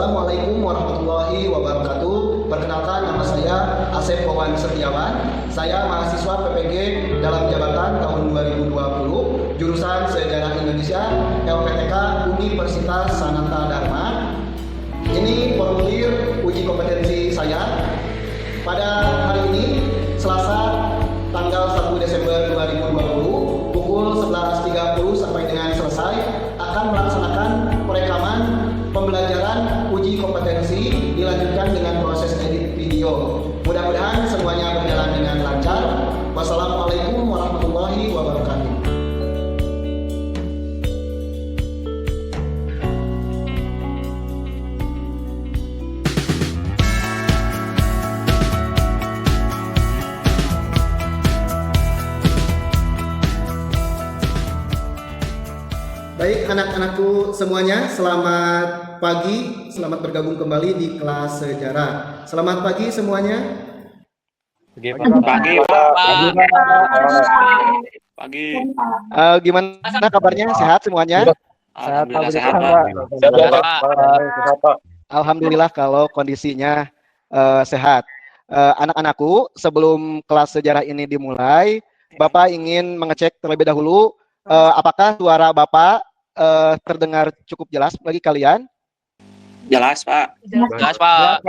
Assalamualaikum warahmatullahi wabarakatuh. Perkenalkan, nama saya Asep Wawan Setiawan. Saya mahasiswa PPG dalam jabatan tahun 2020, jurusan Sejarah Indonesia, LPTK Universitas Sanata Dharma. Ini formulir uji kompetensi saya. Pada hari ini, Selasa, tanggal 1 Desember 2020, pukul 11.30 sampai dengan selesai, akan melaksanakan perekaman pembelajaran uji kompetensi dilanjutkan dengan proses edit video. Mudah-mudahan semuanya berjalan dengan lancar. Wassalamualaikum warahmatullahi wabarakatuh. Baik anak-anakku semuanya, selamat pagi, selamat bergabung kembali di kelas sejarah. Selamat pagi semuanya. Pagi, Pak. Pagi. Gimana kabarnya? Sehat semuanya? Alhamdulillah sehat, Pak. Alhamdulillah kalau kondisinya sehat. Anak-anakku, sebelum kelas sejarah ini dimulai, Bapak ingin mengecek terlebih dahulu apakah suara Bapak terdengar cukup jelas bagi kalian? Jelas, Pak. Jelas, Pak.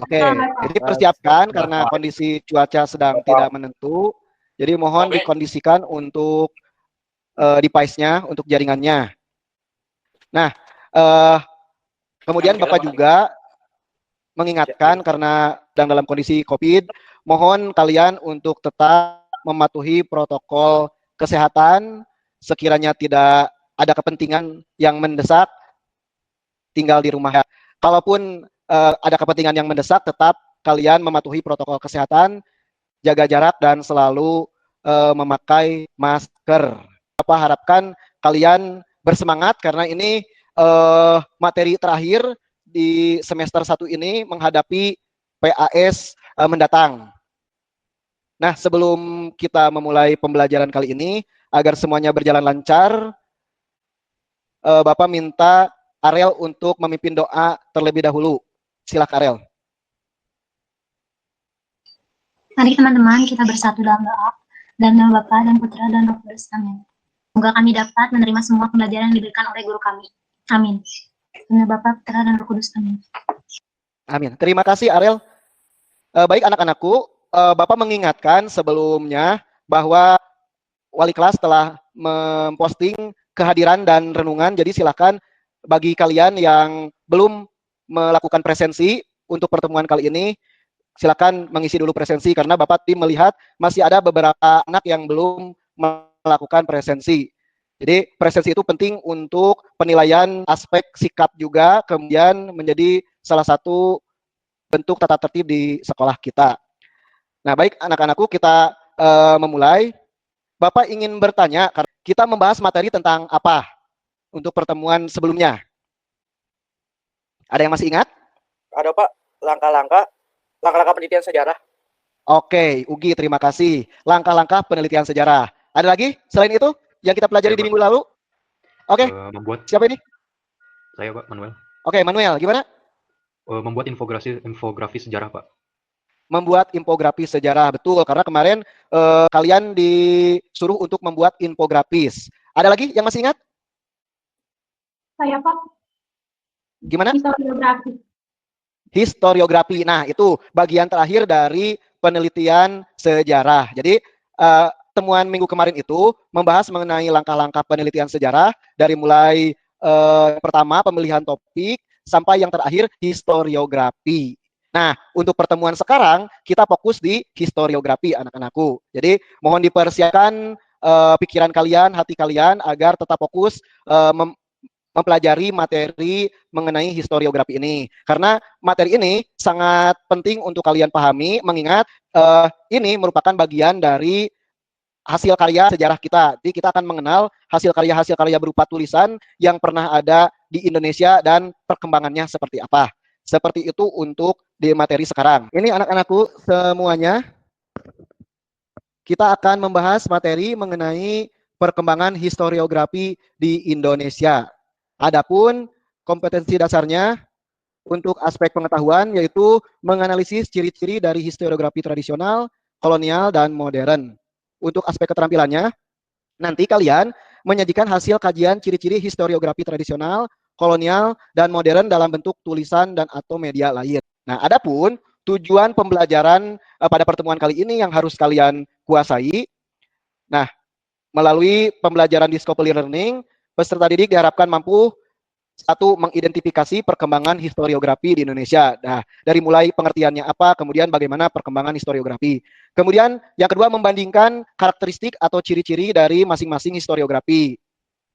Oke, jadi persiapkan karena kondisi cuaca sedang tidak menentu. Jadi mohon dikondisikan untuk device-nya, untuk jaringannya. Nah, kemudian Bapak juga mengingatkan karena sedang dalam kondisi COVID, mohon kalian untuk tetap mematuhi protokol kesehatan. Sekiranya tidak ada kepentingan yang mendesak, tinggal di rumah. Kalaupun ada kepentingan yang mendesak, tetap kalian mematuhi protokol kesehatan, jaga jarak, dan selalu memakai masker. Bapak harapkan kalian bersemangat karena ini materi terakhir di semester 1 ini menghadapi PAS mendatang. Nah, sebelum kita memulai pembelajaran kali ini, agar semuanya berjalan lancar, Bapak minta Ariel untuk memimpin doa terlebih dahulu. Silakan Ariel. Mari teman-teman kita bersatu dalam doa. Dalam nama Bapa dan Putra dan Roh Kudus. Amin. Semoga kami dapat menerima semua pembelajaran yang diberikan oleh guru kami. Amin. Dalam nama Bapa, Putra dan Roh Kudus. Amin. Amin. Terima kasih Ariel. Baik anak-anakku, Bapak mengingatkan sebelumnya bahwa wali kelas telah memposting kehadiran dan renungan, jadi silakan bagi kalian yang belum melakukan presensi untuk pertemuan kali ini, silakan mengisi dulu presensi karena Bapak tim melihat masih ada beberapa anak yang belum melakukan presensi. Jadi presensi itu penting untuk penilaian aspek sikap juga, kemudian menjadi salah satu bentuk tata tertib di sekolah kita. Nah baik anak-anakku, kita memulai. Bapak ingin bertanya, kita membahas materi tentang apa untuk pertemuan sebelumnya? Ada yang masih ingat? Ada, Pak. Langkah-langkah penelitian sejarah. Oke, Ugi, terima kasih. Langkah-langkah penelitian sejarah. Ada lagi selain itu yang kita pelajari di minggu lalu? Oke, siapa ini? Saya, Pak, Manuel. Oke, Manuel, gimana? Membuat infografi sejarah, Pak. Membuat infografi sejarah, betul. Karena kemarin kalian disuruh untuk membuat infografis. Ada lagi yang masih ingat? Saya, Pak. Gimana? Historiografi. Historiografi. Nah, itu bagian terakhir dari penelitian sejarah. Jadi, temuan minggu kemarin itu membahas mengenai langkah-langkah penelitian sejarah dari mulai pertama pemilihan topik sampai yang terakhir historiografi. Nah, untuk pertemuan sekarang kita fokus di historiografi anak-anakku. Jadi, mohon dipersiapkan pikiran kalian, hati kalian agar tetap fokus mempelajari materi mengenai historiografi ini. Karena materi ini sangat penting untuk kalian pahami, mengingat ini merupakan bagian dari hasil karya sejarah kita. Jadi kita akan mengenal hasil karya berupa tulisan yang pernah ada di Indonesia dan perkembangannya seperti apa. Seperti itu untuk di materi sekarang. Ini anak-anakku semuanya, kita akan membahas materi mengenai perkembangan historiografi di Indonesia. Adapun kompetensi dasarnya Untuk aspek pengetahuan yaitu menganalisis ciri-ciri dari historiografi tradisional, kolonial, dan modern. Untuk aspek keterampilannya, nanti kalian menyajikan hasil kajian ciri-ciri historiografi tradisional, kolonial, dan modern dalam bentuk tulisan dan atau media lain. Nah, adapun tujuan pembelajaran pada pertemuan kali ini yang harus kalian kuasai. Nah, melalui pembelajaran Discovery Learning, peserta didik diharapkan mampu satu, mengidentifikasi perkembangan historiografi di Indonesia. Nah, dari mulai pengertiannya apa, kemudian bagaimana perkembangan historiografi. Kemudian yang kedua, membandingkan karakteristik atau ciri-ciri dari masing-masing historiografi.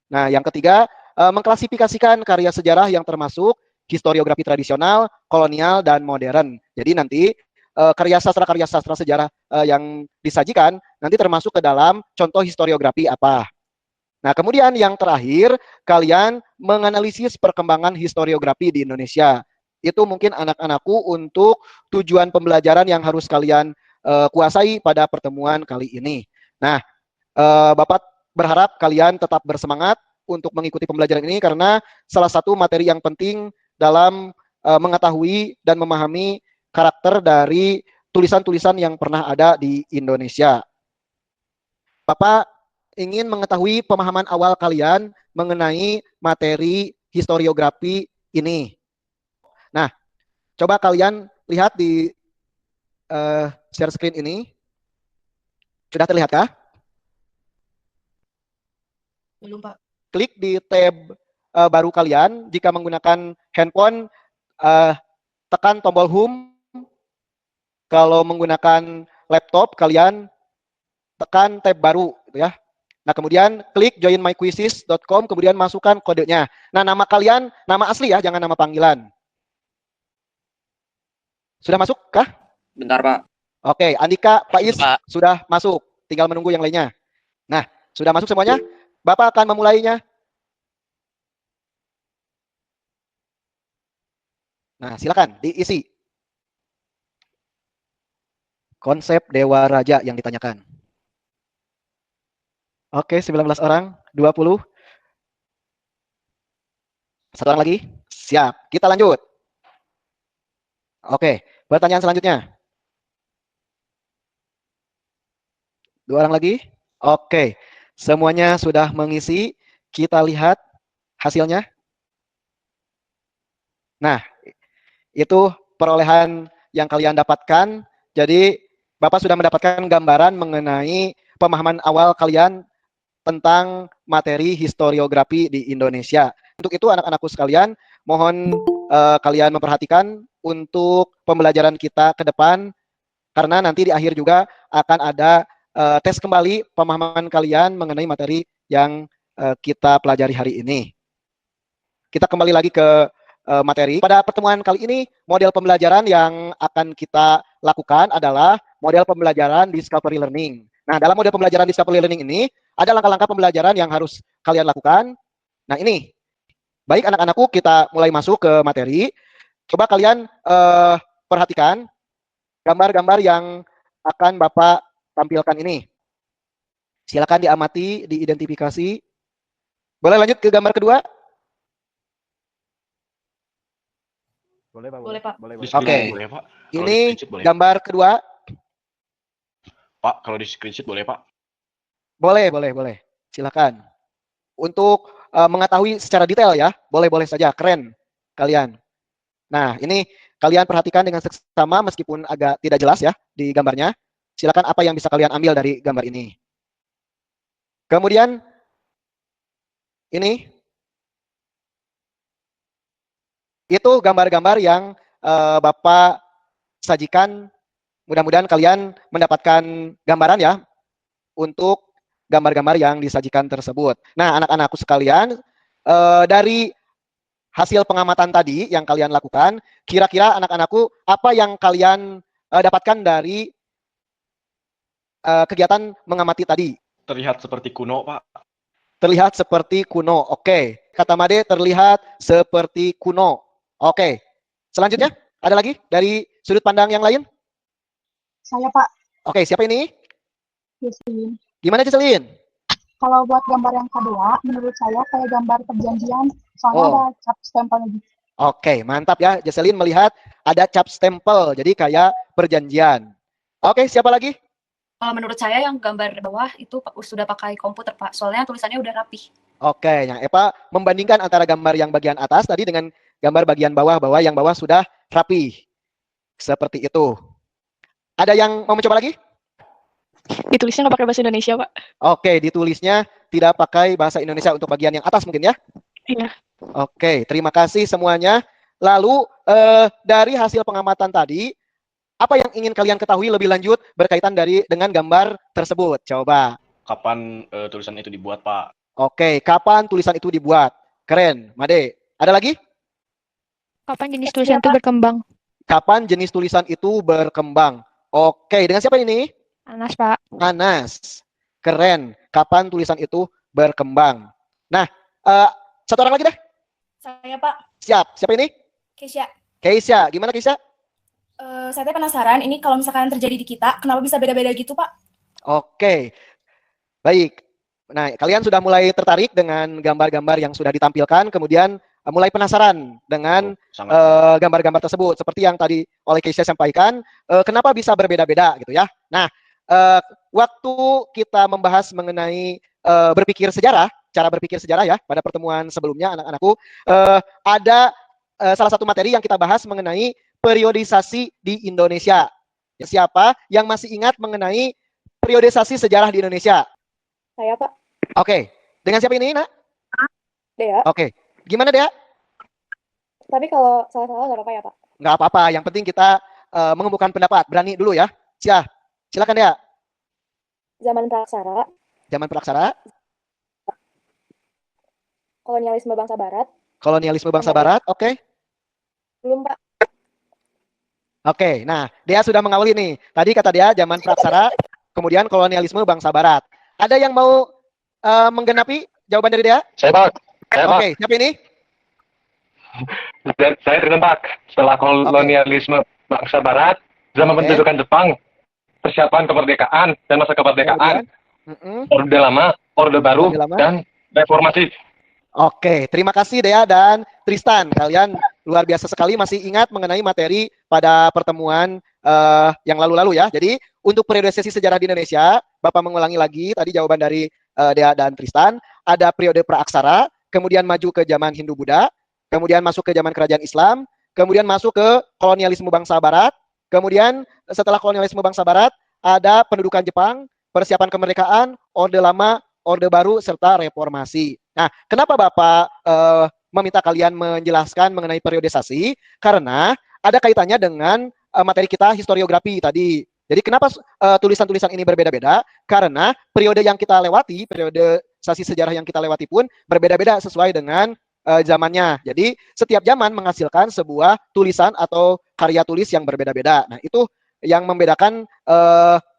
Nah, yang ketiga, mengklasifikasikan karya sejarah yang termasuk historiografi tradisional, kolonial, dan modern. Jadi nanti karya sastra sejarah yang disajikan nanti termasuk ke dalam contoh historiografi apa. Nah, kemudian yang terakhir, kalian menganalisis perkembangan historiografi di Indonesia. Itu mungkin anak-anakku untuk tujuan pembelajaran yang harus kalian kuasai pada pertemuan kali ini. Nah, Bapak berharap kalian tetap bersemangat untuk mengikuti pembelajaran ini karena salah satu materi yang penting dalam mengetahui dan memahami karakter dari tulisan-tulisan yang pernah ada di Indonesia. Bapak ingin mengetahui pemahaman awal kalian mengenai materi historiografi ini. Nah, coba kalian lihat di share screen ini. Sudah terlihat kah? Belum, Pak. Klik di tab baru kalian. Jika menggunakan handphone, tekan tombol home. Kalau menggunakan laptop, kalian tekan tab baru, gitu ya. Nah, kemudian klik joinmyquizzes.com, kemudian masukkan kodenya. Nah, nama kalian, nama asli ya, jangan nama panggilan. Sudah masuk kah? Bentar, Pak. Oke, Andika, Faiz Pak. sudah masuk. Tinggal menunggu yang lainnya. Nah, sudah masuk semuanya? Bapak akan memulainya. Nah, silakan diisi. Konsep Dewa Raja yang ditanyakan. Oke, 19 orang, 20. Satu orang lagi? Siap, kita lanjut. Oke, pertanyaan selanjutnya. 2 orang lagi? Oke, semuanya sudah mengisi. Kita lihat hasilnya. Nah, itu perolehan yang kalian dapatkan. Jadi, Bapak sudah mendapatkan gambaran mengenai pemahaman awal kalian tentang materi historiografi di Indonesia. Untuk itu anak-anakku sekalian, mohon kalian memperhatikan untuk pembelajaran kita ke depan, karena nanti di akhir juga akan ada tes kembali pemahaman kalian mengenai materi yang kita pelajari hari ini. Kita kembali lagi ke materi. Pada pertemuan kali ini, model pembelajaran yang akan kita lakukan adalah model pembelajaran Discovery Learning. Nah, dalam model pembelajaran Discovery Learning ini, ada langkah-langkah pembelajaran yang harus kalian lakukan. Nah, ini. Baik anak-anakku, kita mulai masuk ke materi. Coba kalian perhatikan gambar-gambar yang akan Bapak tampilkan ini. Silakan diamati, diidentifikasi. Boleh lanjut ke gambar kedua? Boleh, Pak. Boleh, Pak. Boleh, Oke. Boleh, Pak. Kalau Ini di screenshot boleh. gambar kedua. Pak, kalau di screenshot boleh, Pak. Boleh. Silakan. Untuk mengetahui secara detail ya, boleh saja, keren kalian. Nah, ini kalian perhatikan dengan seksama meskipun agak tidak jelas ya di gambarnya. Silakan apa yang bisa kalian ambil dari gambar ini. Kemudian ini itu gambar-gambar yang Bapak sajikan. Mudah-mudahan kalian mendapatkan gambaran ya untuk gambar-gambar yang disajikan tersebut. Nah, anak-anakku sekalian, dari hasil pengamatan tadi yang kalian lakukan, kira-kira anak-anakku apa yang kalian dapatkan dari kegiatan mengamati tadi? Terlihat seperti kuno, Pak. Terlihat seperti kuno. Oke. Kata Made, terlihat seperti kuno. Oke. Selanjutnya, ada lagi dari sudut pandang yang lain? Saya, Pak. Oke, siapa ini? Yusin. Gimana, Ciselin? Kalau buat gambar yang kedua, menurut saya kayak gambar perjanjian, soalnya Oh. ada cap stempelnya gitu. Oke, mantap ya. Jocelyn melihat ada cap stempel, jadi kayak perjanjian. Oke, siapa lagi? Menurut saya yang gambar bawah itu sudah pakai komputer, Pak. Soalnya tulisannya udah rapih. Oke, yang Eva membandingkan antara gambar yang bagian atas tadi dengan gambar bagian bawah, bahwa yang bawah sudah rapi. Seperti itu. Ada yang mau mencoba lagi? Ditulisnya nggak pakai bahasa Indonesia, Pak. Oke, ditulisnya tidak pakai bahasa Indonesia untuk bagian yang atas mungkin ya? Iya. Oke, terima kasih semuanya. Lalu dari hasil pengamatan tadi, apa yang ingin kalian ketahui lebih lanjut berkaitan dengan gambar tersebut? Coba. Kapan tulisan itu dibuat, Pak? Oke, kapan tulisan itu dibuat? Keren, Made. Ada lagi? Kapan jenis tulisan itu berkembang? Kapan jenis tulisan itu berkembang? Oke, dengan siapa ini? Anas, Pak. Anas. Keren. Kapan tulisan itu berkembang? Nah, satu orang lagi deh. Saya, Pak. Siap. Siapa ini? Keisha. Keisha. Gimana Keisha? Saya penasaran, ini kalau misalkan terjadi di kita, kenapa bisa beda-beda gitu, Pak? Oke. Baik. Nah, kalian sudah mulai tertarik dengan gambar-gambar yang sudah ditampilkan, kemudian mulai penasaran dengan gambar-gambar tersebut. Seperti yang tadi oleh Keisha sampaikan, kenapa bisa berbeda-beda gitu ya. Nah, waktu kita membahas mengenai berpikir sejarah, cara berpikir sejarah ya, pada pertemuan sebelumnya anak-anakku, ada salah satu materi yang kita bahas mengenai periodisasi di Indonesia. Siapa yang masih ingat mengenai periodisasi sejarah di Indonesia? Saya, Pak. Oke. Dengan siapa ini, Nak? Dea. Oke. Gimana, Dea? Tapi kalau salah-salah nggak apa-apa ya, Pak? Nggak apa-apa. Yang penting kita mengemukakan pendapat. Berani dulu ya. Silakan, Dea. Zaman praksara. Zaman praksara. Kolonialisme bangsa Barat. Kolonialisme bangsa Barat. Oke. Belum, Pak. Oke. Nah, Dea sudah mengawali nih. Tadi kata Dea zaman praksara, kemudian kolonialisme bangsa Barat. Ada yang mau menggenapi jawaban dari Dea? Saya, Pak. Oke, siapa ini? Saya Tristan, Pak. Setelah kolonialisme bangsa Barat, zaman pendudukan Jepang, persiapan kemerdekaan dan masa kemerdekaan, Orde Lama, Orde Baru, dan reformasi. Oke, terima kasih Dea dan Tristan. Kalian luar biasa sekali masih ingat mengenai materi pada pertemuan yang lalu-lalu ya. Jadi untuk periodisasi sejarah di Indonesia, Bapak mengulangi lagi tadi jawaban dari Dea dan Tristan. Ada periode praaksara, kemudian maju ke zaman Hindu-Buddha, kemudian masuk ke zaman kerajaan Islam, kemudian masuk ke kolonialisme bangsa Barat, kemudian setelah kolonialisme bangsa Barat ada pendudukan Jepang, persiapan kemerdekaan, Orde Lama, Orde Baru, serta reformasi. Nah, kenapa Bapak meminta kalian menjelaskan mengenai periodisasi? Karena ada kaitannya dengan materi kita historiografi tadi. Jadi kenapa tulisan-tulisan ini berbeda-beda? Karena periode yang kita lewati, periodisasi sejarah yang kita lewati pun berbeda-beda sesuai dengan zamannya. Jadi setiap zaman menghasilkan sebuah tulisan atau karya tulis yang berbeda-beda. Nah, itu yang membedakan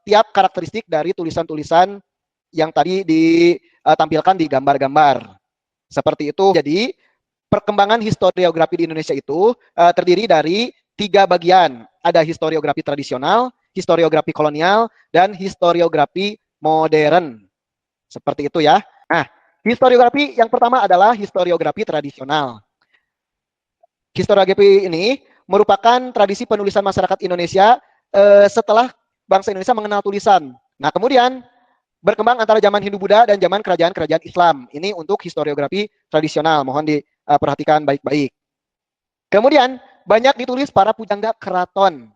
tiap karakteristik dari tulisan-tulisan yang tadi ditampilkan di gambar-gambar. Seperti itu. Jadi perkembangan historiografi di Indonesia itu terdiri dari 3 bagian. Ada historiografi tradisional, historiografi kolonial, dan historiografi modern. Seperti itu ya. Nah, historiografi yang pertama adalah historiografi tradisional. Historiografi ini merupakan tradisi penulisan masyarakat Indonesia setelah bangsa Indonesia mengenal tulisan. Nah, kemudian berkembang antara zaman Hindu-Buddha dan zaman kerajaan-kerajaan Islam. Ini untuk historiografi tradisional. Mohon diperhatikan baik-baik. Kemudian, banyak ditulis para pujangga keraton.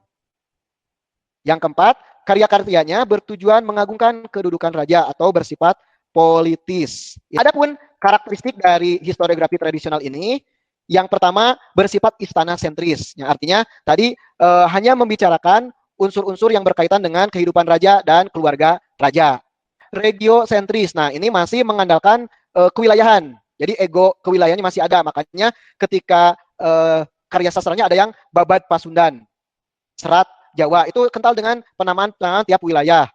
Yang keempat, karya-karyanya bertujuan mengagungkan kedudukan raja atau bersifat politis. Adapun karakteristik dari historiografi tradisional ini, yang pertama bersifat istana sentris. Yang artinya tadi hanya membicarakan unsur-unsur yang berkaitan dengan kehidupan raja dan keluarga raja. Regiosentris. Nah, ini masih mengandalkan kewilayahan. Jadi ego kewilayahannya masih ada. Makanya ketika karya sastranya ada yang Babad Pasundan, Serat Jawa, itu kental dengan penamaan tiap wilayah.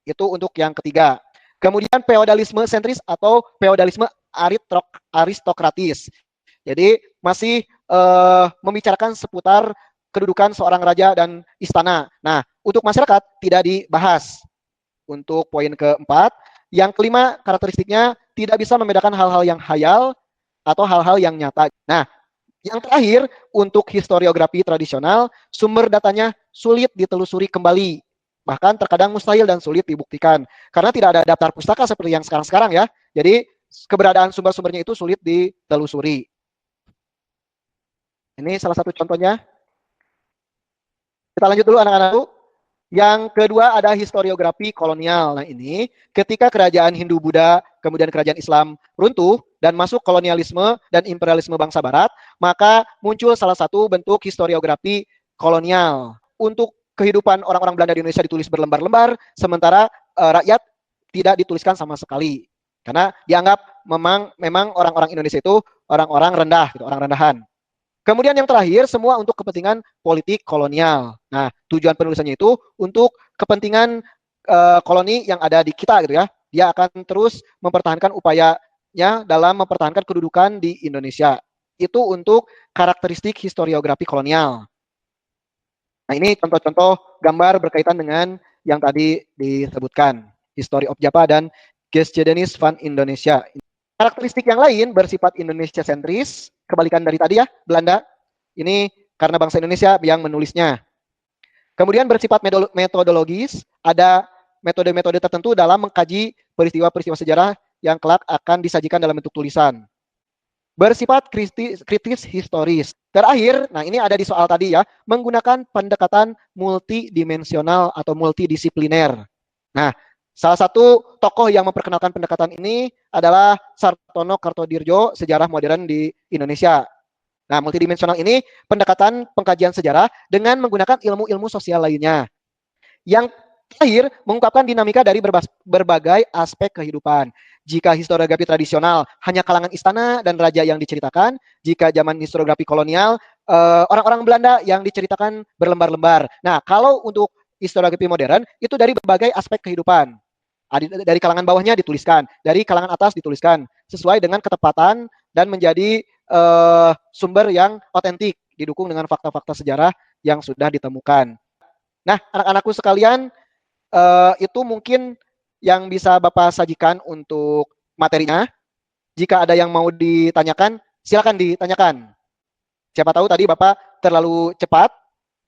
Itu untuk yang ketiga. Kemudian feodalisme sentris atau feodalisme aristokratis. Jadi masih membicarakan seputar kedudukan seorang raja dan istana. Nah, untuk masyarakat tidak dibahas. Untuk poin keempat, yang kelima karakteristiknya tidak bisa membedakan hal-hal yang hayal atau hal-hal yang nyata. Nah, Yang terakhir, untuk historiografi tradisional, sumber datanya sulit ditelusuri kembali. Bahkan terkadang mustahil dan sulit dibuktikan. Karena tidak ada daftar pustaka seperti yang sekarang-sekarang ya. Jadi keberadaan sumber-sumbernya itu sulit ditelusuri. Ini salah satu contohnya. Kita lanjut dulu anak-anakku. Yang kedua ada historiografi kolonial. Nah ini ketika kerajaan Hindu-Buddha, kemudian kerajaan Islam runtuh dan masuk kolonialisme dan imperialisme bangsa barat, maka muncul salah satu bentuk historiografi kolonial. Untuk kehidupan orang-orang Belanda di Indonesia ditulis berlembar-lembar, sementara rakyat tidak dituliskan sama sekali. Karena dianggap memang orang-orang Indonesia itu orang-orang rendah, gitu, orang rendahan. Kemudian yang terakhir, semua untuk kepentingan politik kolonial. Nah, tujuan penulisannya itu untuk kepentingan koloni yang ada di kita, gitu ya. Dia akan terus mempertahankan upayanya dalam mempertahankan kedudukan di Indonesia. Itu untuk karakteristik historiografi kolonial. Nah, ini contoh-contoh gambar berkaitan dengan yang tadi disebutkan. History of Java dan Geschiedenis van Indonesia. Karakteristik yang lain bersifat Indonesia sentris, kebalikan dari tadi ya, Belanda. Ini karena bangsa Indonesia yang menulisnya. Kemudian bersifat metodologis, ada metode-metode tertentu dalam mengkaji peristiwa-peristiwa sejarah yang kelak akan disajikan dalam bentuk tulisan. Bersifat kritis historis. Terakhir, nah ini ada di soal tadi ya, menggunakan pendekatan multidimensional atau multidisipliner. Nah, salah satu tokoh yang memperkenalkan pendekatan ini adalah Sartono Kartodirjo, Sejarah Modern di Indonesia. Nah, multidimensional ini pendekatan pengkajian sejarah dengan menggunakan ilmu-ilmu sosial lainnya. Yang terakhir, mengungkapkan dinamika dari berbagai aspek kehidupan. Jika historiografi tradisional hanya kalangan istana dan raja yang diceritakan, jika zaman historiografi kolonial, orang-orang Belanda yang diceritakan berlembar-lembar. Nah, kalau untuk historiografi modern, itu dari berbagai aspek kehidupan. Dari kalangan bawahnya dituliskan, dari kalangan atas dituliskan, sesuai dengan ketepatan dan menjadi sumber yang otentik, didukung dengan fakta-fakta sejarah yang sudah ditemukan. Nah, anak-anakku sekalian, itu mungkin yang bisa Bapak sajikan untuk materinya. Jika ada yang mau ditanyakan, silakan ditanyakan. Siapa tahu tadi Bapak terlalu cepat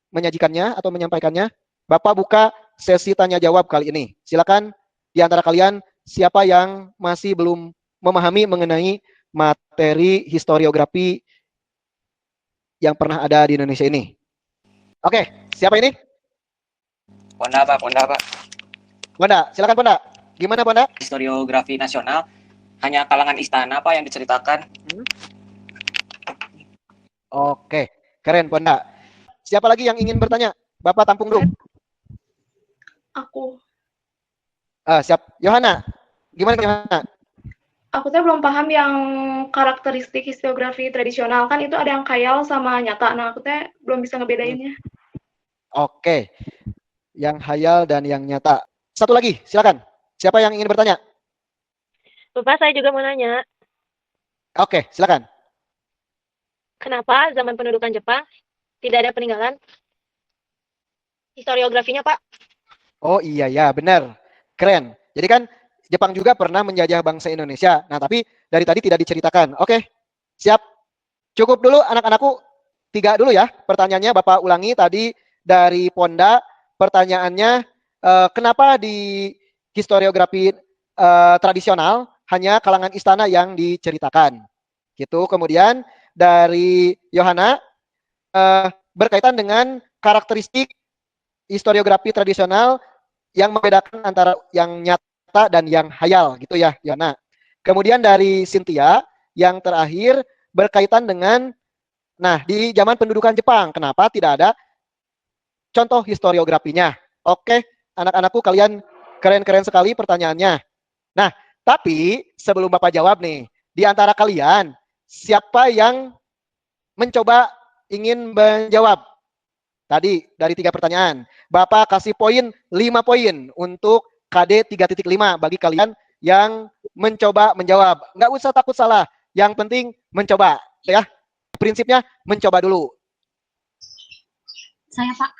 menyajikannya atau menyampaikannya. Bapak buka sesi tanya jawab kali ini. Silakan di antara kalian siapa yang masih belum memahami mengenai materi historiografi yang pernah ada di Indonesia ini. Oke, siapa ini? Ponda, Pak. Ponda, silakan Ponda. Gimana Ponda? Historiografi nasional hanya kalangan istana, Pak, yang diceritakan. Oke, keren Ponda. Siapa lagi yang ingin bertanya? Bapak tampung dulu. Aku. Siap. Yohana, gimana Yohana? Aku tuh belum paham yang karakteristik historiografi tradisional. Kan itu ada yang khayal sama nyata. Nah, aku tuh belum bisa ngebedainnya. Oke. Yang khayal dan yang nyata. Satu lagi, silakan. Siapa yang ingin bertanya? Bapak, saya juga mau nanya. Oke, silakan. Kenapa zaman pendudukan Jepang tidak ada peninggalan historiografinya, Pak? Oh iya ya, benar. Keren. Jadi kan Jepang juga pernah menjajah bangsa Indonesia. Nah, tapi dari tadi tidak diceritakan. Oke, siap. Cukup dulu anak-anakku. 3 dulu ya. Pertanyaannya Bapak ulangi tadi dari Ponda. Pertanyaannya, kenapa di historiografi tradisional hanya kalangan istana yang diceritakan? Gitu. Kemudian dari Yohana, berkaitan dengan karakteristik historiografi tradisional yang membedakan antara yang nyata dan yang hayal, gitu ya, Yohana. Kemudian dari Cynthia, yang terakhir berkaitan dengan, nah, di zaman pendudukan Jepang, kenapa tidak ada contoh historiografinya? Oke, anak-anakku kalian keren-keren sekali pertanyaannya. Nah, tapi sebelum Bapak jawab nih, di antara kalian, siapa yang mencoba ingin menjawab? Tadi dari 3 pertanyaan. Bapak kasih poin 5 poin untuk KD 3.5 bagi kalian yang mencoba menjawab. Nggak usah takut salah. Yang penting mencoba. Ya, prinsipnya mencoba dulu. Saya Pak.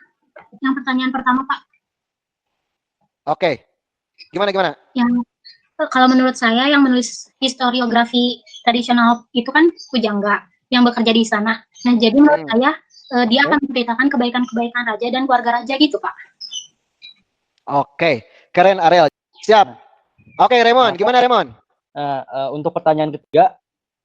Yang pertanyaan pertama Pak. Oke. Gimana? Yang kalau menurut saya yang menulis historiografi tradisional itu kan pujangga yang bekerja di sana. Nah, jadi menurut saya dia akan menceritakan kebaikan-kebaikan raja dan keluarga raja gitu, Pak. Oke, keren Ariel. Siap. Oke, Raymond, gimana Raymond? Untuk pertanyaan ketiga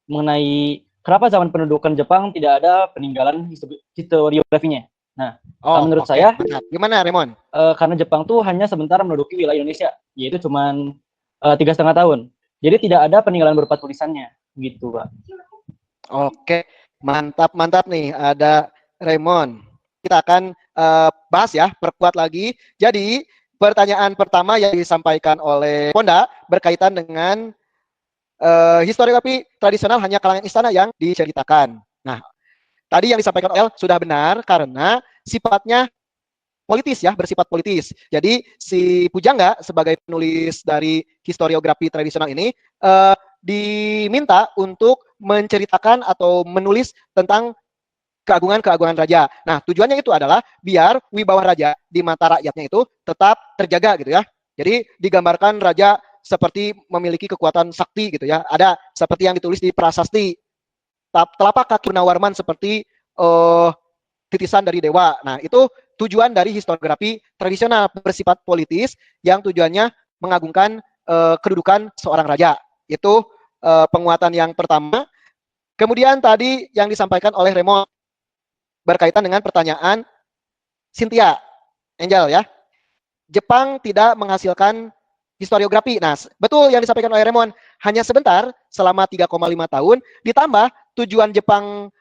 mengenai kenapa zaman pendudukan Jepang tidak ada peninggalan historiografinya. Nah, menurut saya, gimana Raymond? Karena Jepang tuh hanya sebentar menduduki wilayah Indonesia, yaitu cuman 3,5 tahun. Jadi tidak ada peninggalan berupa tulisannya, gitu, Pak. Oke, mantap nih. Ada Raymond. Kita akan bahas ya, perkuat lagi. Jadi pertanyaan pertama yang disampaikan oleh Ponda berkaitan dengan historiografi tradisional hanya kalangan istana yang diceritakan. Nah, tadi yang disampaikan oleh sudah benar karena sifatnya politis ya, bersifat politis. Jadi si Pujangga sebagai penulis dari historiografi tradisional ini diminta untuk menceritakan atau menulis tentang keagungan-keagungan raja. Nah, tujuannya itu adalah biar wibawa raja di mata rakyatnya itu tetap terjaga gitu ya. Jadi digambarkan raja seperti memiliki kekuatan sakti gitu ya. Ada seperti yang ditulis di prasasti, telapak kaki Gunawarman seperti titisan dari dewa. Nah, itu tujuan dari historiografi tradisional bersifat politis yang tujuannya mengagungkan kedudukan seorang raja. Itu penguatan yang pertama. Kemudian tadi yang disampaikan oleh Raymond berkaitan dengan pertanyaan Cynthia Angel ya. Jepang tidak menghasilkan historiografi. Nah, betul yang disampaikan oleh Raymond, hanya sebentar selama 3,5 tahun, ditambah tujuan Jepang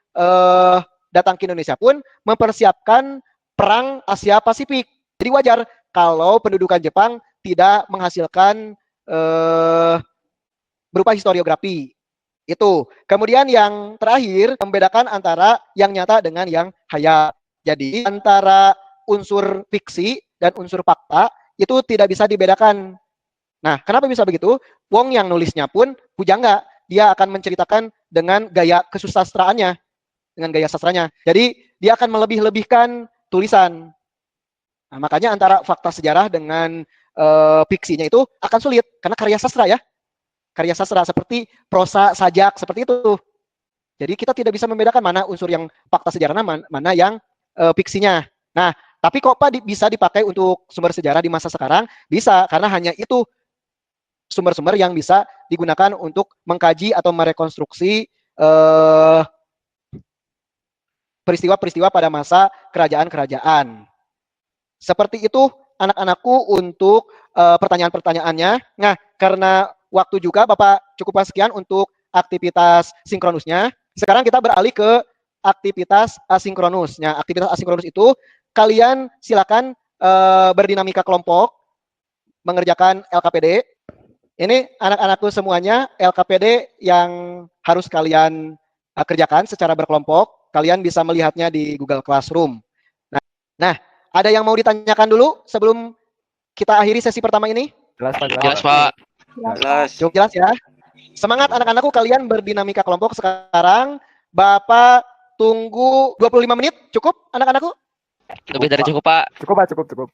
datang ke Indonesia pun mempersiapkan perang Asia Pasifik. Jadi wajar kalau pendudukan Jepang tidak menghasilkan berupa historiografi. Itu. Kemudian yang terakhir, membedakan antara yang nyata dengan yang hayal. Jadi antara unsur fiksi dan unsur fakta itu tidak bisa dibedakan. Nah, kenapa bisa begitu? Wong yang nulisnya pun Pujangga, dia akan menceritakan dengan gaya kesusastraannya, dengan gaya sastranya. Jadi dia akan melebih-lebihkan tulisan. Nah, makanya antara fakta sejarah dengan fiksinya itu akan sulit karena karya sastra ya. Karya sastra seperti prosa, sajak, seperti itu. Jadi kita tidak bisa membedakan mana unsur yang fakta sejarah, mana yang fiksinya. Nah, tapi kok Pak bisa dipakai untuk sumber sejarah di masa sekarang? Bisa, karena hanya itu sumber-sumber yang bisa digunakan untuk mengkaji atau merekonstruksi peristiwa-peristiwa pada masa kerajaan-kerajaan. Seperti itu anak-anakku untuk pertanyaan-pertanyaannya. Nah, karena waktu juga Bapak cukupkan sekian untuk aktivitas sinkronusnya. Sekarang kita beralih ke aktivitas asinkronus. Nah, aktivitas asinkronus itu kalian silakan berdinamika kelompok, mengerjakan LKPD. Ini anak-anakku semuanya LKPD yang harus kalian kerjakan secara berkelompok. Kalian bisa melihatnya di Google Classroom. Nah, ada yang mau ditanyakan dulu sebelum kita akhiri sesi pertama ini? Jelas, Pak. Jelas, Pak. Jelas. Cukup jelas ya. Semangat anak-anakku, kalian berdinamika kelompok sekarang. Bapak tunggu 25 menit, cukup anak-anakku? Lebih dari cukup, Pak. Cukup, Pak, cukup.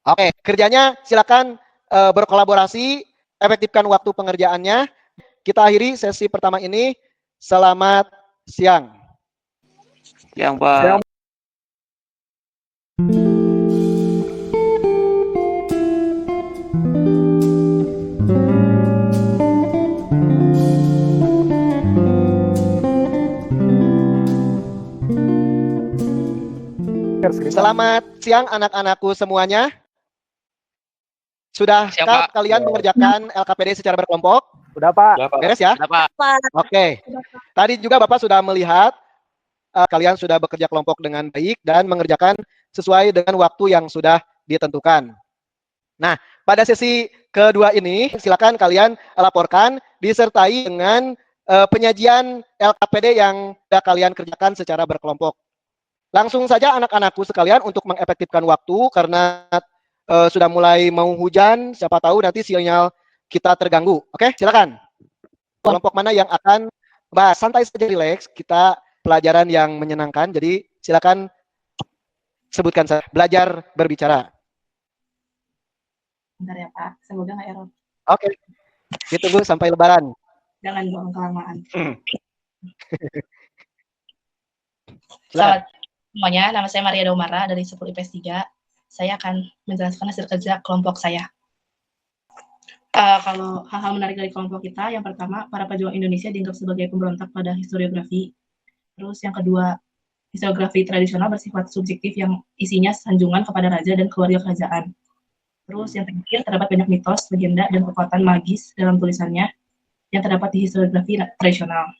Oke, kerjanya silakan berkolaborasi, efektifkan waktu pengerjaannya. Kita akhiri sesi pertama ini. Selamat siang. Yang Pak. Selamat siang anak-anakku semuanya. Sudahkah kalian mengerjakan LKPD secara berkelompok? Sudah, Pak. Beres ya? Sudah, Pak. Oke. Tadi juga Bapak sudah melihat kalian sudah bekerja kelompok dengan baik dan mengerjakan sesuai dengan waktu yang sudah ditentukan. Nah, pada sesi kedua ini silakan kalian laporkan disertai dengan penyajian LKPD yang sudah kalian kerjakan secara berkelompok. Langsung saja anak-anakku sekalian untuk mengefektifkan waktu karena sudah mulai mau hujan, siapa tahu nanti sinyal kita terganggu. Oke, silakan. Kelompok mana yang akan bahas? Santai saja, relax. Kita pelajaran yang menyenangkan. Jadi silakan sebutkan saja. Belajar berbicara. Bentar ya Pak, semoga nggak error. Oke, ditunggu sampai Lebaran. Jangan dong kelamaan. Silakan. Semuanya, nama saya Maria Daumara dari 10 IPS 3. Saya akan menjelaskan hasil kerja kelompok saya. Kalau hal-hal menarik dari kelompok kita, yang pertama, para pejuang Indonesia dianggap sebagai pemberontak pada historiografi. Terus yang kedua, historiografi tradisional bersifat subjektif yang isinya sanjungan kepada raja dan keluarga kerajaan. Terus yang terakhir, terdapat banyak mitos, legenda, dan kekuatan magis dalam tulisannya yang terdapat di historiografi tradisional.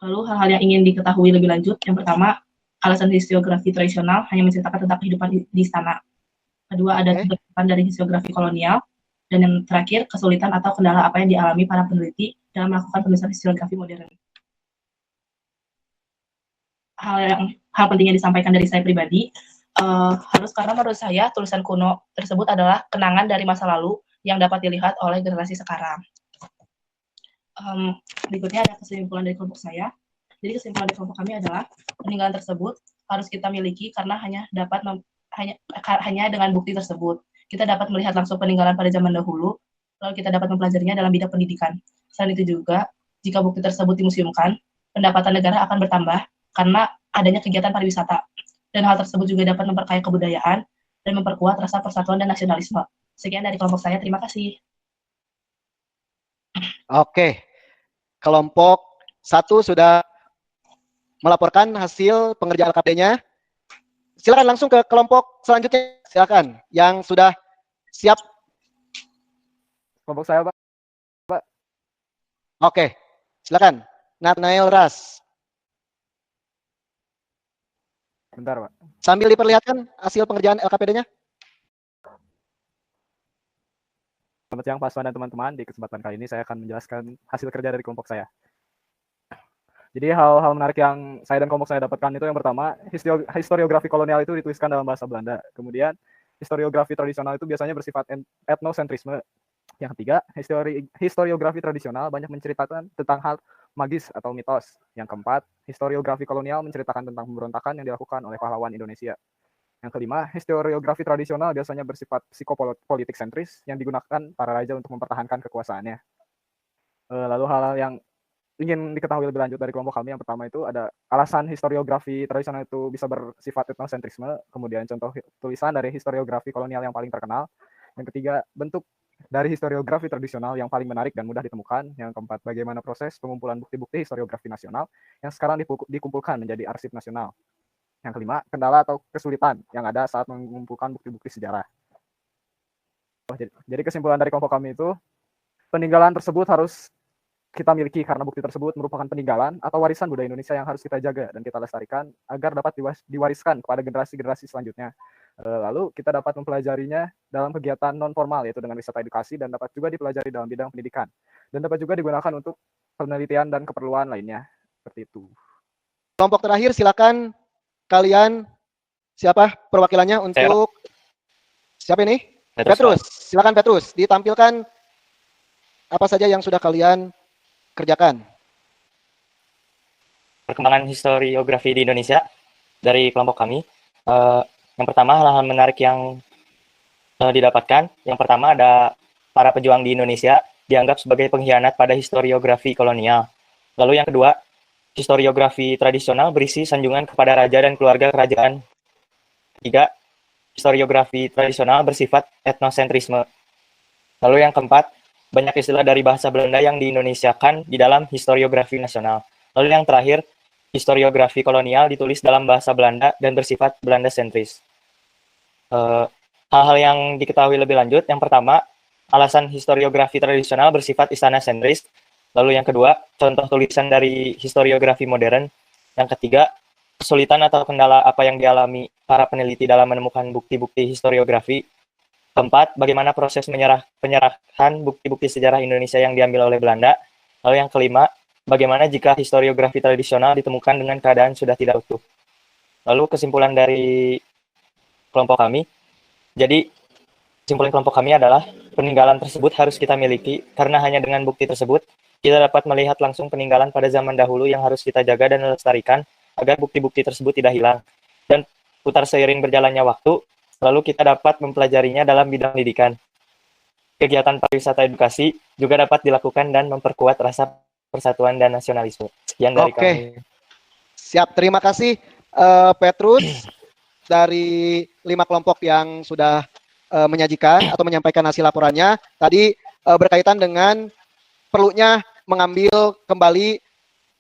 Lalu hal-hal yang ingin diketahui lebih lanjut, yang pertama, alasan historiografi tradisional hanya menceritakan tentang kehidupan di istana. Kedua, ada kehidupan dari historiografi kolonial. Dan yang terakhir, kesulitan atau kendala apa yang dialami para peneliti dalam melakukan penulisan historiografi modern. Hal penting yang disampaikan dari saya pribadi, karena menurut saya tulisan kuno tersebut adalah kenangan dari masa lalu yang dapat dilihat oleh generasi sekarang. Berikutnya ada kesimpulan dari kelompok saya. Jadi kesimpulan dari kelompok kami adalah peninggalan tersebut harus kita miliki karena hanya dengan bukti tersebut kita dapat melihat langsung peninggalan pada zaman dahulu, lalu kita dapat mempelajarinya dalam bidang pendidikan. Selain itu juga, jika bukti tersebut dimuseumkan, pendapatan negara akan bertambah karena adanya kegiatan pariwisata. Dan hal tersebut juga dapat memperkaya kebudayaan dan memperkuat rasa persatuan dan nasionalisme. Sekian dari kelompok saya, terima kasih. Oke, kelompok 1 sudah melaporkan hasil pengerjaan LKP-nya. Silakan langsung ke kelompok selanjutnya. Silakan, yang sudah siap. Kelompok saya, Pak. Oke, silakan. Nathanael Ras. Bentar, Pak. Sambil diperlihatkan hasil pengerjaan LKPD-nya. Selamat siang, Pak Aswan dan teman-teman. Di kesempatan kali ini saya akan menjelaskan hasil kerja dari kelompok saya. Jadi hal-hal menarik yang saya dan kelompok saya dapatkan itu yang pertama, historiografi kolonial itu dituliskan dalam bahasa Belanda. Kemudian, historiografi tradisional itu biasanya bersifat etnosentrisme. Yang ketiga, historiografi tradisional banyak menceritakan tentang hal magis atau mitos. Yang keempat, historiografi kolonial menceritakan tentang pemberontakan yang dilakukan oleh pahlawan Indonesia. Yang kelima, historiografi tradisional biasanya bersifat psikopolitik sentris yang digunakan para raja untuk mempertahankan kekuasaannya. Lalu hal-hal yang ingin diketahui lebih lanjut dari kelompok kami, yang pertama itu ada alasan historiografi tradisional itu bisa bersifat etnosentrisme, kemudian contoh tulisan dari historiografi kolonial yang paling terkenal. Yang ketiga, bentuk dari historiografi tradisional yang paling menarik dan mudah ditemukan. Yang keempat, bagaimana proses pengumpulan bukti-bukti historiografi nasional yang sekarang dikumpulkan menjadi arsip nasional. Yang kelima, kendala atau kesulitan yang ada saat mengumpulkan bukti-bukti sejarah. Jadi kesimpulan dari kelompok kami itu, peninggalan tersebut harus kita miliki karena bukti tersebut merupakan peninggalan atau warisan budaya Indonesia yang harus kita jaga dan kita lestarikan agar dapat diwariskan kepada generasi-generasi selanjutnya. Lalu kita dapat mempelajarinya dalam kegiatan non-formal, yaitu dengan wisata edukasi, dan dapat juga dipelajari dalam bidang pendidikan. Dan dapat juga digunakan untuk penelitian dan keperluan lainnya. Seperti itu. Kelompok terakhir, silakan kalian, siapa perwakilannya untuk... Siapa ini? Petrus. Silakan Petrus, ditampilkan apa saja yang sudah kalian kerjakan. Perkembangan historiografi di Indonesia dari kelompok kami. Yang pertama, hal-hal menarik yang didapatkan. Yang pertama ada para pejuang di Indonesia dianggap sebagai pengkhianat pada historiografi kolonial. Lalu yang kedua, historiografi tradisional berisi sanjungan kepada raja dan keluarga kerajaan. Ketiga, historiografi tradisional bersifat etnosentrisme. Lalu yang keempat, banyak istilah dari bahasa Belanda yang diindonesiakan di dalam historiografi nasional. Lalu yang terakhir, historiografi kolonial ditulis dalam bahasa Belanda dan bersifat Belanda sentris. Hal-hal yang diketahui lebih lanjut, yang pertama, alasan historiografi tradisional bersifat istana sentris. Lalu yang kedua, contoh tulisan dari historiografi modern. Yang ketiga, kesulitan atau kendala apa yang dialami para peneliti dalam menemukan bukti-bukti historiografi. Keempat, bagaimana proses penyerahan bukti-bukti sejarah Indonesia yang diambil oleh Belanda. Lalu yang kelima, bagaimana jika historiografi tradisional ditemukan dengan keadaan sudah tidak utuh. Lalu kesimpulan dari kelompok kami, jadi kesimpulan kelompok kami adalah peninggalan tersebut harus kita miliki karena hanya dengan bukti tersebut kita dapat melihat langsung peninggalan pada zaman dahulu yang harus kita jaga dan lestarikan agar bukti-bukti tersebut tidak hilang. Dan putar seiring berjalannya waktu, lalu kita dapat mempelajarinya dalam bidang pendidikan. Kegiatan pariwisata edukasi juga dapat dilakukan dan memperkuat rasa persatuan dan nasionalisme. Sekian dari kami. Siap, terima kasih Petrus dari 5 kelompok yang sudah menyajikan atau menyampaikan hasil laporannya. Tadi berkaitan dengan perlunya mengambil kembali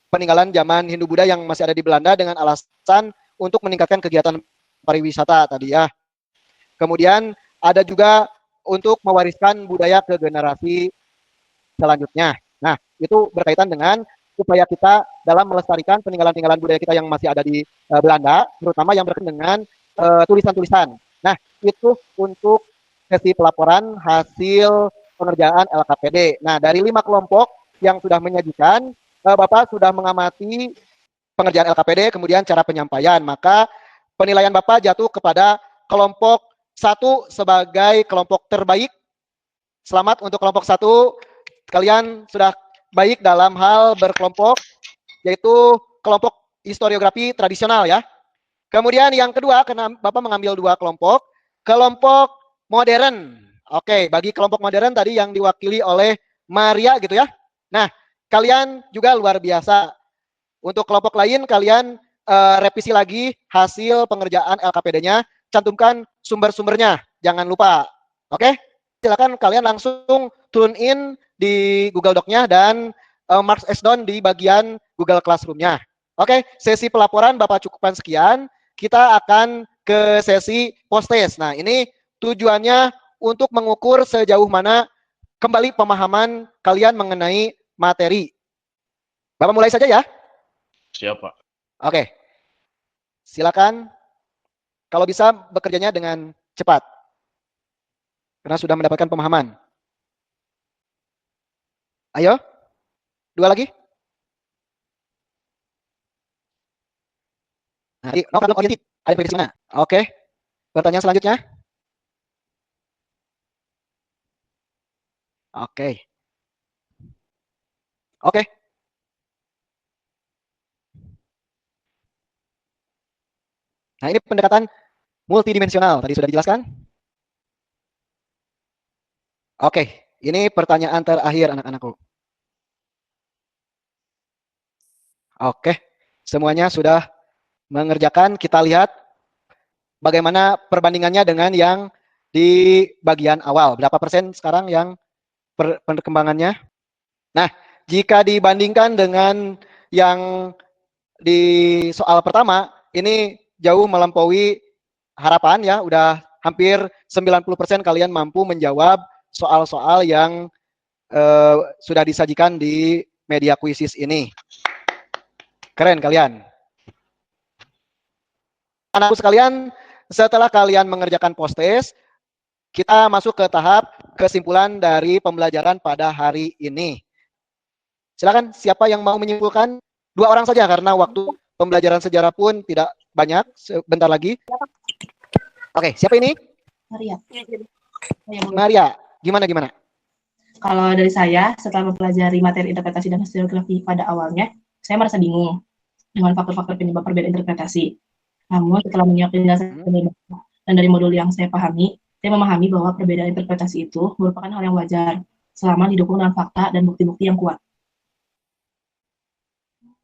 peninggalan zaman Hindu-Buddha yang masih ada di Belanda dengan alasan untuk meningkatkan kegiatan pariwisata tadi ya. Kemudian ada juga untuk mewariskan budaya ke generasi selanjutnya. Nah, itu berkaitan dengan upaya kita dalam melestarikan peninggalan-peninggalan budaya kita yang masih ada di Belanda, terutama yang berkaitan dengan tulisan-tulisan. Nah, itu untuk sesi pelaporan hasil pengerjaan LKPD. Nah, dari 5 kelompok yang sudah menyajikan, Bapak sudah mengamati pengerjaan LKPD, kemudian cara penyampaian. Maka penilaian Bapak jatuh kepada kelompok 1 sebagai kelompok terbaik. Selamat untuk kelompok 1. Kalian sudah baik dalam hal berkelompok, yaitu kelompok historiografi tradisional ya. Kemudian yang kedua, karena Bapak mengambil 2 kelompok, kelompok modern. Oke, bagi kelompok modern tadi yang diwakili oleh Maria gitu ya. Nah, kalian juga luar biasa. Untuk kelompok lain, kalian revisi lagi hasil pengerjaan LKPD-nya, cantumkan sumber-sumbernya, jangan lupa. Oke, silakan kalian langsung tune in di Google Doc-nya dan mark as done di bagian Google Classroom-nya. Oke, sesi pelaporan Bapak cukupkan sekian. Kita akan ke sesi post-test. Nah, ini tujuannya untuk mengukur sejauh mana kembali pemahaman kalian mengenai materi. Bapak mulai saja ya. Siap, Pak. Oke. Silakan. Kalau bisa bekerjanya dengan cepat. Karena sudah mendapatkan pemahaman. Ayo. 2 lagi. Nah, no problem oriented. Ada prediksi mana? Oke. Pertanyaan selanjutnya. Oke. Oke. Nah, ini pendekatan multidimensional. Tadi sudah dijelaskan. Oke. Ini pertanyaan terakhir anak-anakku. Oke. Semuanya sudah mengerjakan. Kita lihat bagaimana perbandingannya dengan yang di bagian awal. Berapa persen sekarang yang perkembangannya? Nah, jika dibandingkan dengan yang di soal pertama, ini jauh melampaui harapan ya, udah hampir 90% kalian mampu menjawab soal-soal yang sudah disajikan di media kuisis ini. Keren kalian. Anakku sekalian, setelah kalian mengerjakan post-test, kita masuk ke tahap kesimpulan dari pembelajaran pada hari ini. Silakan, siapa yang mau menyimpulkan? 2 orang saja, karena waktu pembelajaran sejarah pun tidak banyak, sebentar lagi. Oke, siapa ini? Maria. Maria, gimana? Kalau dari saya, setelah mempelajari materi interpretasi dan historiografi pada awalnya, saya merasa bingung dengan faktor-faktor penyebab perbedaan interpretasi. Namun, setelah menyimak penjelasan dan dari modul yang saya pahami, saya memahami bahwa perbedaan interpretasi itu merupakan hal yang wajar, selama didukung dengan fakta dan bukti-bukti yang kuat.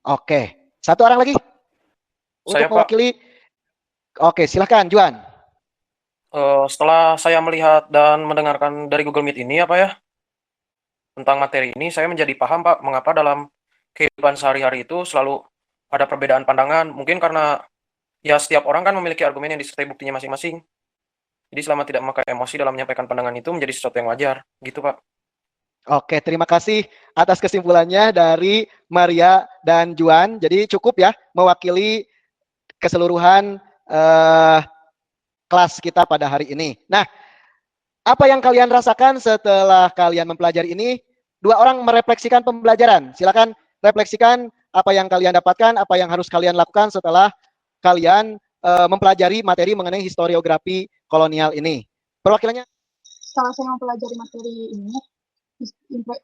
Oke, 1 orang lagi Saya, untuk mewakili. Oke, silahkan Juan. Setelah saya melihat dan mendengarkan dari Google Meet ini, apa ya, tentang materi ini, saya menjadi paham, Pak, mengapa dalam kehidupan sehari-hari itu selalu ada perbedaan pandangan. Mungkin karena ya setiap orang kan memiliki argumen yang disertai buktinya masing-masing. Jadi selama tidak memakai emosi dalam menyampaikan pandangan itu menjadi sesuatu yang wajar, gitu Pak. Oke, terima kasih atas kesimpulannya dari Maria dan Juan. Jadi cukup ya mewakili keseluruhan kelas kita pada hari ini. Nah, apa yang kalian rasakan setelah kalian mempelajari ini? 2 orang merefleksikan pembelajaran. Silakan refleksikan apa yang kalian dapatkan, apa yang harus kalian lakukan setelah kalian mempelajari materi mengenai historiografi kolonial ini. Perwakilannya? Setelah saya mempelajari materi ini,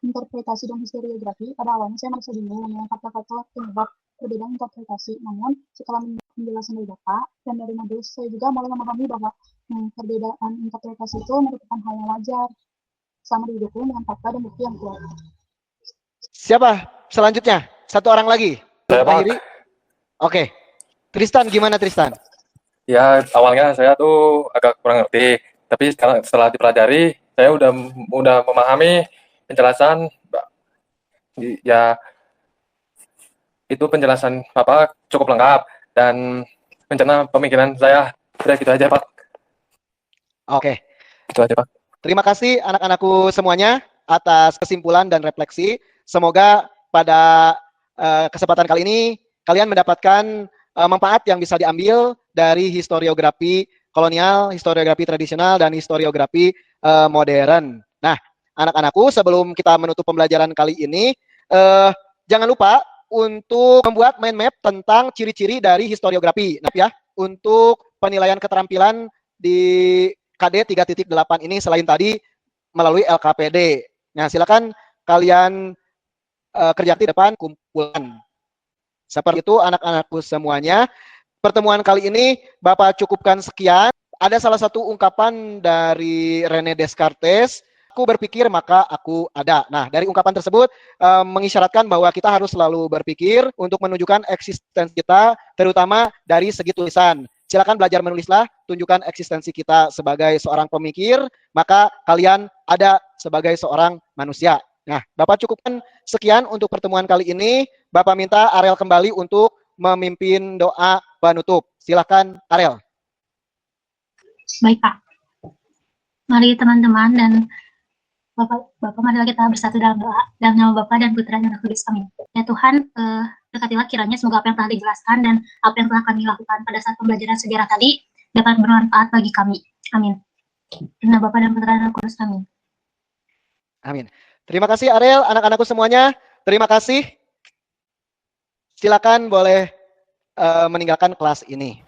interpretasi dan historiografi, pada awalnya saya merasa bingung dengan kata-kata penyebab perbedaan interpretasi. Namun, setelah penjelasan dari Bapak dan dari modul, saya juga mulai memahami bahwa perbedaan interpretasi itu merupakan hal yang wajar, sama didukung dengan fakta dan bukti yang kuat. Siapa selanjutnya? 1 orang lagi. Saya, Pak. Oke. Tristan, gimana Tristan? Ya, awalnya saya tuh agak kurang ngerti, tapi setelah dipelajari, saya udah memahami penjelasan. Ya, itu penjelasan Bapak cukup lengkap dan rencana pemikiran saya udah gitu aja, Pak. Oke. Itu aja, Pak. Terima kasih anak-anakku semuanya atas kesimpulan dan refleksi. Semoga pada kesempatan kali ini kalian mendapatkan manfaat yang bisa diambil dari historiografi kolonial, historiografi tradisional, dan historiografi modern. Nah, anak-anakku, sebelum kita menutup pembelajaran kali ini, jangan lupa untuk membuat mind map tentang ciri-ciri dari historiografi. Nah, ya, untuk penilaian keterampilan di KD 3.8 ini selain tadi melalui LKPD. Nah, silakan kalian kerja di depan kumpulan. Seperti itu anak-anakku semuanya. Pertemuan kali ini Bapak cukupkan sekian. Ada salah satu ungkapan dari René Descartes, aku berpikir maka aku ada. Nah, dari ungkapan tersebut mengisyaratkan bahwa kita harus selalu berpikir untuk menunjukkan eksistensi kita, terutama dari segi tulisan. Silakan belajar menulislah, tunjukkan eksistensi kita sebagai seorang pemikir, maka kalian ada sebagai seorang manusia. Nah, Bapak cukupkan sekian untuk pertemuan kali ini. Bapak minta Ariel kembali untuk memimpin doa penutup. Silakan Ariel. Baik, Pak. Mari teman-teman dan Bapak, marilah kita bersatu dalam doa. Dalam nama Bapa dan Putra dan Roh Kudus. Amin. Ya Tuhan, berkatilah kiranya semoga apa yang telah dijelaskan dan apa yang telah kami lakukan pada saat pembelajaran sejarah tadi dapat bermanfaat bagi kami. Amin. Dalam nama Bapa dan Putra dan Roh Kudus. Amin. Amin. Terima kasih Ariel, anak-anakku semuanya. Terima kasih. Silakan boleh meninggalkan kelas ini.